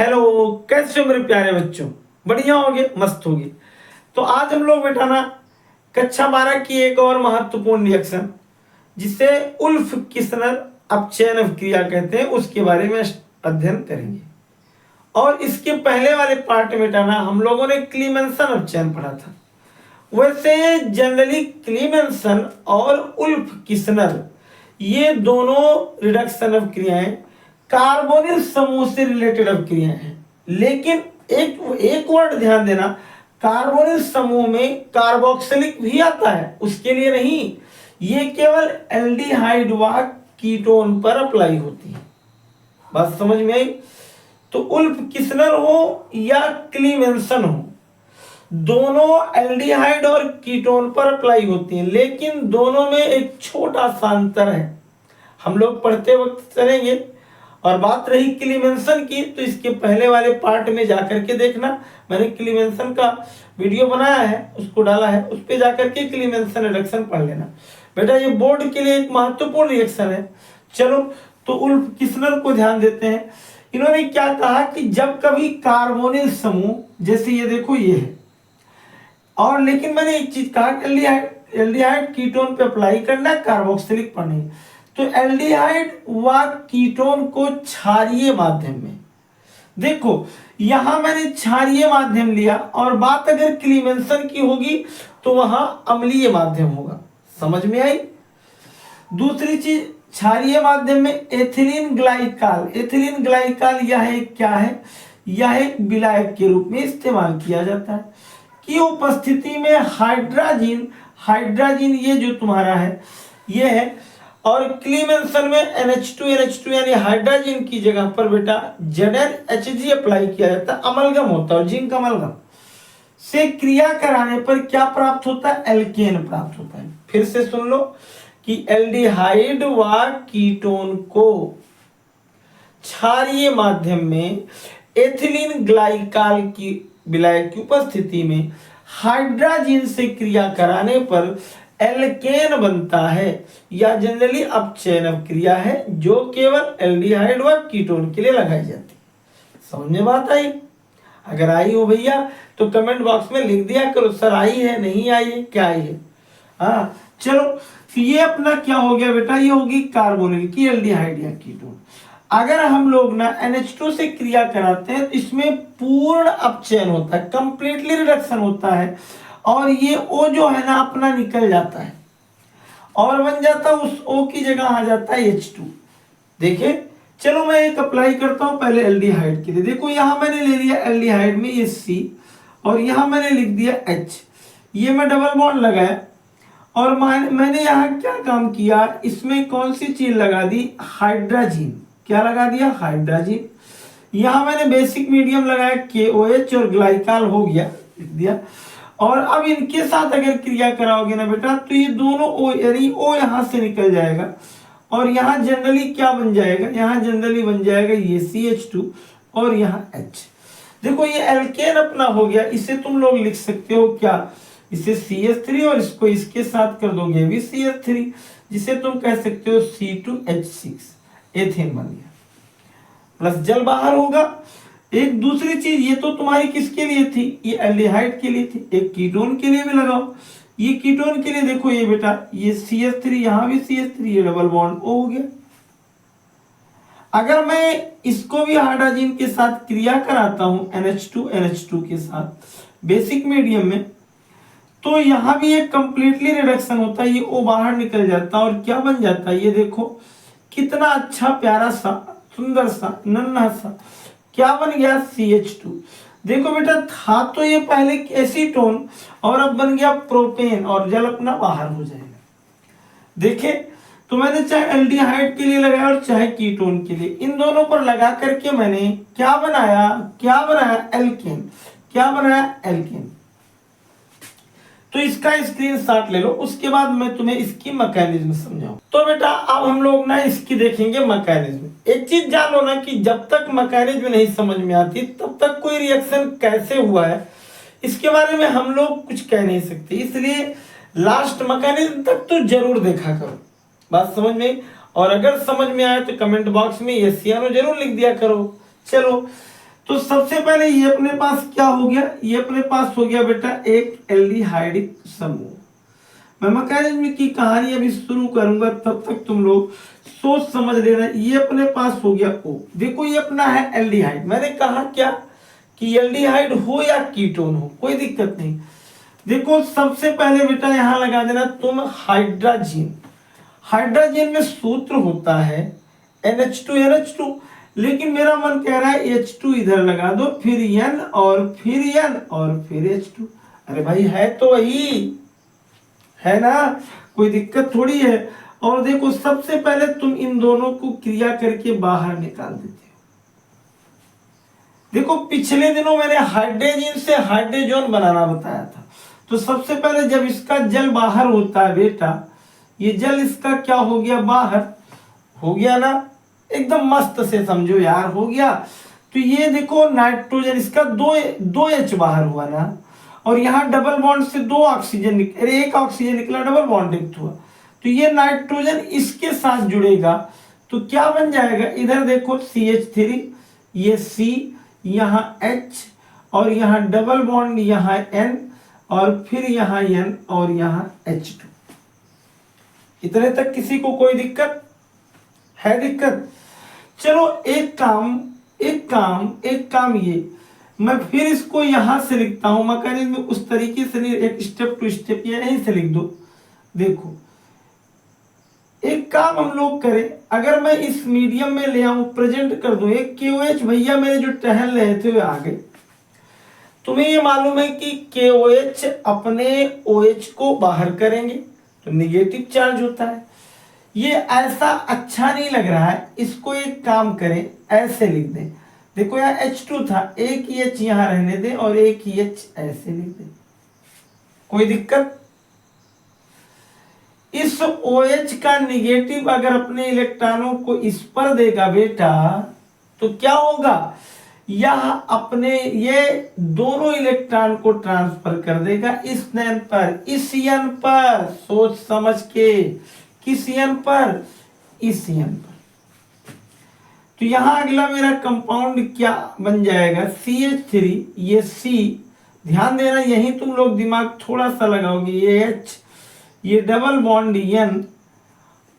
Hello, कैसे हो मेरे प्यारे बच्चों? बढ़िया होगे, मस्त होगे। तो आज हम लोग बेटा ना कक्षा 12 की एक और महत्वपूर्ण रिएक्शन जिसे उल्फ किस्नर अपचयन क्रिया कहते हैं उसके बारे में अध्ययन करेंगे। और इसके पहले वाले पार्ट में बेटा ना हम लोगों ने क्लीमेंसन अपचयन पढ़ा था। वैसे जनरली क्लीमेंसन और उल्फ किस्नर ये दोनों रिडक्शन ऑफ क्रियाएं कार्बोनिल समूह से रिलेटेड क्रियाएं हैं। लेकिन एक वर्ड ध्यान देना, कार्बोनिल समूह में कार्बोक्सिलिक भी आता है, उसके लिए नहीं, ये केवल एल्डिहाइड व कीटोन पर अप्लाई होती है। बात समझ में आई? तो उल्फ किस्नर हो या क्लीमेंसन हो, दोनों एल्डिहाइड और कीटोन पर अप्लाई होती हैं, लेकिन दोनों में एक छोटा सा अंतर है, हम लोग पढ़ते वक्त चलेंगे। और बात रही क्लीमेंसन की, तो इसके पहले वाले पार्ट में जाकर के देखना, मैंने क्लीमेंसन का वीडियो बनाया है, उसको डाला है, उस पर जाकर के क्लीमेंसन रिडक्शन पढ़ लेना बेटा। ये बोर्ड के लिए एक महत्वपूर्ण रिएक्शन है। चलो तो उल्फ किस्नर को ध्यान देते हैं। इन्होंने क्या कहा कि जब कभी कार्बोनिल समूह, जैसे ये देखो ये है, और लेकिन मैंने एक चीज कहा, एल्डिहाइड कीटोन पे अप्लाई करना, कार्बोक्सिलिक पर नहीं। तो एल्डिहाइड व कीटोन को क्षारीय माध्यम में, देखो यहां मैंने क्षारीय माध्यम लिया, और बात अगर क्लीमेंसन की होगी तो वहां अम्लीय माध्यम होगा। समझ में आई? दूसरी चीज, क्षारीय माध्यम में एथिलीन ग्लाइकाल, एथिलीन ग्लाइकाल यह एक क्या है, यह एक विलायक के रूप में इस्तेमाल किया जाता है की उपस्थिति में हाइड्राजीन, हाइड्राजीन ये जो तुम्हारा है ये है, और क्लीमेंसन में NH2 यानी हाइड्राजीन की जगह पर बेटा ZnHG अप्लाई किया जाता है, अमलगम होता है, जिंक अमलगम से क्रिया कराने पर क्या प्राप्त होता है? एल्केन प्राप्त होता है। फिर से सुन लो कि एल्डिहाइड व कीटोन को क्षारीय माध्यम में एथिलीन ग्लाइकाल की विलायक की उपस्थिति में हाइड्राजीन से क्रिया कराने पर एल्केन बनता है, या जनरली अपचयन क्रिया है जो केवल एल्डिहाइड व कीटोन के लिए लगाई जाती है। समझ में बात आई? अगर आई हो भैया तो कमेंट बॉक्स में लिख दिया करो, सर आई है, नहीं आई है, क्या आई है। हाँ चलो, ये अपना क्या हो गया बेटा, ये होगी कार्बोनिल की एल्डिहाइड या कीटोन। अगर हम लोग ना NH2 से क्रिया कराते हैं तो इसमें पूर्ण अपचयन होता है, कंप्लीटली रिडक्शन होता है, और ये O जो है ना अपना निकल जाता है और बन जाता है, उस O की जगह आ जाता है H2। देखिए चलो मैं एक अप्लाई करता हूं पहले एल्डिहाइड के लिए। देखो यहां मैंने ले लिया एल्डिहाइड में ये C, और यहां मैंने लिख दिया H, ये मैं डबल बॉन्ड लगाया, और मैंने यहाँ क्या काम किया, इसमें कौन सी चीज लगा दी? हाइड्राजीन। क्या लगा दिया? हाइड्राजीन। यहाँ मैंने बेसिक मीडियम लगाया KOH, और ग्लाइकाल हो गया, लिख दिया। और अब इनके साथ अगर क्रिया कराओगे ना बेटा तो ये दोनों O, यानी O यहाँ से निकल जाएगा, और यहाँ जनरली क्या बन जाएगा? यहाँ जनरली बन जाएगा ये CH2 और यहाँ H। देखो ये एल्केन अपना हो गया। इसे तुम लोग लिख सकते हो क्या, इसे CH3, और इसको इसके साथ कर दोगे भी CH3, जिसे तुम कह सकते हो C2H6, एथेन बन गया, प्लस जल बाहर होगा। एक दूसरी चीज, ये तो तुम्हारी किसके लिए थी? ये एल्डिहाइड के लिए थी। एक कीटोन के लिए भी लगाओ, ये कीटोन के लिए देखो ये बेटा, ये CH3, यहां भी CH3, ये डबल बॉन्ड O हो गया। अगर मैं इसको भी हाइड्रोजन के साथ क्रिया कराता हूं NH2 के साथ बेसिक मीडियम में, तो यहां भी एक कंप्लीटली रिडक्शन होता है, ये O बाहर निकल जाता है, और क्या बन जाता है? ये देखो कितना अच्छा प्यारा सा सुंदर सा नन्हा सा क्या बन गया? CH2। देखो बेटा था तो ये पहले एसीटोन, और अब बन गया प्रोपेन, और जल अपना बाहर हो जाएगा। देखे तो मैंने चाहे एल्डिहाइड के लिए लगाया और चाहे कीटोन के लिए, इन दोनों पर लगा करके मैंने क्या बनाया? एल्केन। क्या बनाया? एल्केन। तो इसका स्क्रीनशॉट ले लो, उसके बाद मैं तुम्हें इसकी मैकेनिज्म समझाऊं। तो बेटा अब हम लोग ना इसकी देखेंगे मैकेनिज्म। एक चीज जान लो ना कि जब तक मैकेनिज्म नहीं समझ में आती तब तक कोई रिएक्शन कैसे हुआ है इसके बारे में हम लोग कुछ कह नहीं सकते, इसलिए लास्ट मैकेनिज्म तक तो जरूर देखा करो। बात समझ में? और अगर समझ में आए तो कमेंट बॉक्स में यस या नो जरूर लिख दिया करो। चलो तो सबसे पहले ये अपने पास क्या हो गया, ये अपने पास हो गया बेटा एक एल्डिहाइडिक समूह। मैं मैकेनिज्म की कहानी अभी शुरू करूंगा, तब तक तुम लोग सोच समझ लेना। ये अपने पास हो गया O। देखो ये अपना है एल्डिहाइड। मैंने कहा क्या कि एल्डिहाइड हो या कीटोन हो कोई दिक्कत नहीं। देखो सबसे पहले बेटा यहां लगा देना तुम हाइड्रोजन। हाइड्रोजन में सूत्र होता है NH2 लेकिन मेरा मन कह रहा है H2 इधर लगा दो, फिर N और फिर N और फिर H2। अरे भाई है तो वही है ना, कोई दिक्कत थोड़ी है। और देखो सबसे पहले तुम इन दोनों को क्रिया करके बाहर निकाल देते हो। देखो पिछले दिनों मैंने हाइड्रोजन से हाइड्रोजन बनाना बताया था। तो सबसे पहले जब इसका जल बाहर होता है बेटा, ये जल इसका क्या हो गया, बाहर हो गया ना, एकदम मस्त से समझो यार, हो गया। तो ये देखो नाइट्रोजन इसका दो H बाहर हुआ ना, और यहाँ डबल बॉन्ड से दो ऑक्सीजन अरे एक ऑक्सीजन निकला, डबल बॉन्ड रिक्त हुआ। तो ये नाइट्रोजन इसके साथ जुड़ेगा तो क्या बन जाएगा, इधर देखो CH3, ये C, यहाँ H और यहाँ डबल बॉन्ड, यहाँ N और फिर यहाँ N और यहाँ H2। इतने तक किसी को कोई दिक्कत है? दिक्कत? चलो एक काम ये मैं फिर इसको यहां से लिखता हूं मैकेनिज्म में उस तरीके से नहीं, एक स्टेप टू स्टेप ये यहीं से लिख दो। देखो एक काम हम लोग करें, अगर मैं इस मीडियम में ले आऊं, प्रेजेंट कर दूं एक KOH, भैया मेरे जो टहल रहे थे वे आ गए। तुम्हें ये मालूम है कि KOH अपने OH को बाहर करेंगे तो निगेटिव चार्ज होता है। ये ऐसा अच्छा नहीं लग रहा है, इसको एक काम करें ऐसे लिख दें। देखो यहाँ H2 था, एक ही H यहाँ रहने दें और एक ही H ऐसे लिख दें, कोई दिक्कत? इस OH का निगेटिव अगर अपने इलेक्ट्रॉनों को इस पर देगा बेटा तो क्या होगा, यह अपने ये दोनों इलेक्ट्रॉन को ट्रांसफर कर देगा इस N पर, इस N पर, सोच समझ के, किस N पर, इस N पर। तो यहां अगला मेरा कंपाउंड क्या बन जाएगा, CH3, ये C, ध्यान देना यही तुम लोग दिमाग थोड़ा सा लगाओगे, ये H, ये डबल बॉन्ड N,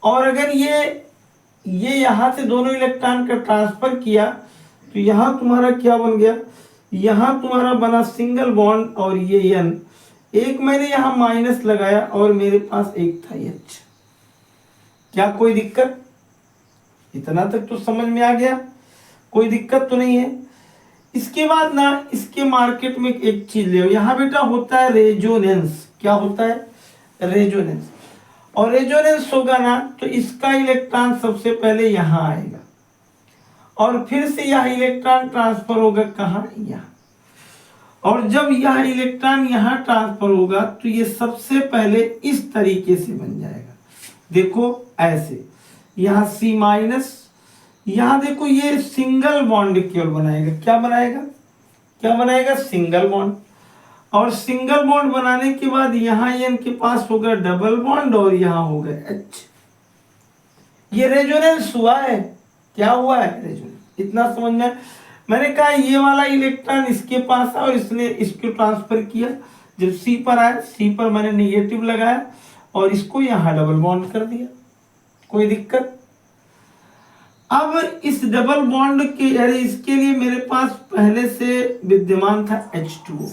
और अगर ये यहां से दोनों इलेक्ट्रॉन का ट्रांसफर किया तो यहां तुम्हारा क्या बन गया, यहां तुम्हारा बना सिंगल बॉन्ड और ये N, एक मैंने यहां माइनस लगाया और मेरे पास एक था H। क्या कोई दिक्कत? इतना तक तो समझ में आ गया, कोई दिक्कत तो नहीं है। इसके बाद ना इसके मार्केट में एक चीज ले, यहाँ बेटा होता है रेजोनेंस। क्या होता है? रेजोनेंस। और रेजोनेंस होगा ना तो इसका इलेक्ट्रॉन सबसे पहले यहाँ आएगा और फिर से यह इलेक्ट्रॉन ट्रांसफर होगा कहाँ, यहाँ। और जब यह इलेक्ट्रॉन यहाँ ट्रांसफर होगा तो ये सबसे पहले इस तरीके से बन जाएगा, देखो ऐसे, यहाँ C माइनस, यहाँ देखो ये सिंगल बॉन्ड केवल बनाएगा। क्या बनाएगा? क्या बनाएगा? Single bond. और सिंगल बॉन्ड बनाने के बाद यहाँ N के पास होगा डबल बॉन्ड और यहाँ होगा H। ये रेजोनेंस हुआ है। क्या हुआ है? रेजोनेंस। इतना समझ में? मैंने कहा ये वाला इलेक्ट्रॉन इसके पास है और इसने इसको ट्रांसफर किया, जब C पर आया, C पर मैंने नेगेटिव लगाया और इसको यहाँ डबल बॉन्ड कर दिया, कोई दिक्कत? अब इस डबल बॉन्ड के अरे इसके लिए मेरे पास पहले से विद्यमान था H2O।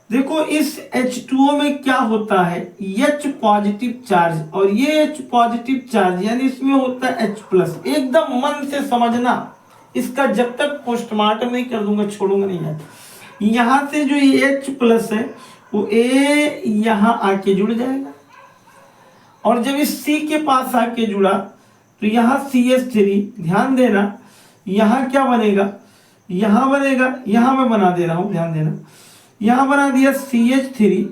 देखो इस H2O में क्या होता है, H पॉजिटिव चार्ज, और ये H पॉजिटिव चार्ज यानी इसमें होता है H प्लस। एकदम मन से समझना, इसका जब तक पोस्टमार्टम नहीं कर दूंगा छोड़ूंगा नहीं है। यहां से जो ये H प्लस है वो A यहां आके जुड़ जाएगा और जब इस C के पास आके जुड़ा तो यहाँ CH3, ध्यान देना यहाँ क्या बनेगा, यहाँ बनेगा, यहाँ मैं बना दे रहा हूँ, ध्यान देना, यहाँ बना दिया CH3,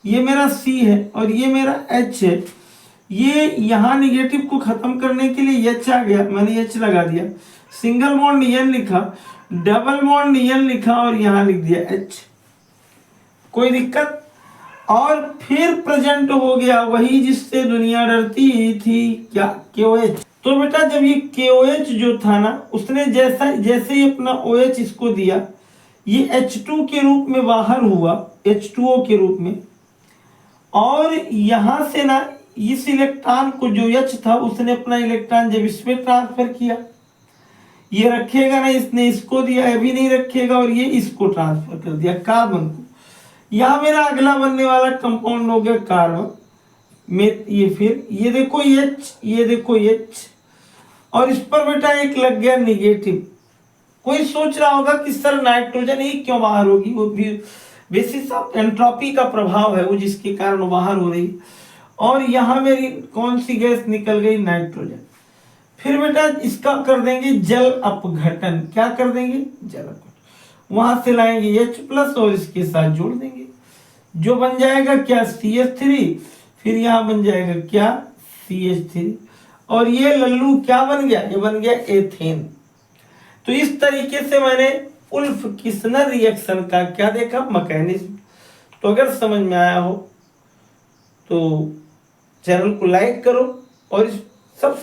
ये मेरा C है और ये मेरा H है। ये यहाँ निगेटिव को खत्म करने के लिए H आ गया, मैंने H लगा दिया, सिंगल बॉन्ड N लिखा, डबल बॉन्ड N लिखा और यहाँ लिख दिया H, कोई दिक्कत? और फिर प्रेजेंट हो गया वही जिससे दुनिया डरती थी, क्या? KOH। तो बेटा जब ये KOH जो था ना, उसने जैसे ही अपना OH इसको दिया, ये H2 के रूप में बाहर हुआ, H2O के रूप में, और यहां से ना इस इलेक्ट्रॉन को जो H था उसने अपना इलेक्ट्रॉन जब इसमें ट्रांसफर किया, ये रखेगा ना, इसने इसको दिया, ये भी नहीं रखेगा, और ये इसको ट्रांसफर कर दिया कार्बन को। यहां मेरा अगला बनने वाला कंपाउंड हो गया कार्बन में, ये फिर ये देखो H, ये देखो H, और इस पर बेटा एक लग गया निगेटिव। कोई सोच रहा होगा कि सर नाइट्रोजन ही क्यों बाहर होगी, वो भी बेसिस ऑफ एंट्रोपी का प्रभाव है वो, जिसके कारण वो बाहर हो रही। और यहां मेरी कौन सी गैस निकल गई, नाइट्रोजन। फिर बेटा इसका कर देंगे जल अपघटन। क्या कर देंगे, जल अपघटन। वहां से लाएंगे H+ और इसके साथ जोड़ देंगे, जो बन जाएगा क्या, CH3। फिर यहां बन जाएगा क्या, CH3, और ये लल्लू क्या बन गया, ये बन गया एथेन। तो इस तरीके से मैंने उल्फ किस्नर रिएक्शन का क्या देखा, मैकेनिज्म। तो अगर समझ में आया हो तो चैनल को लाइक करो और सब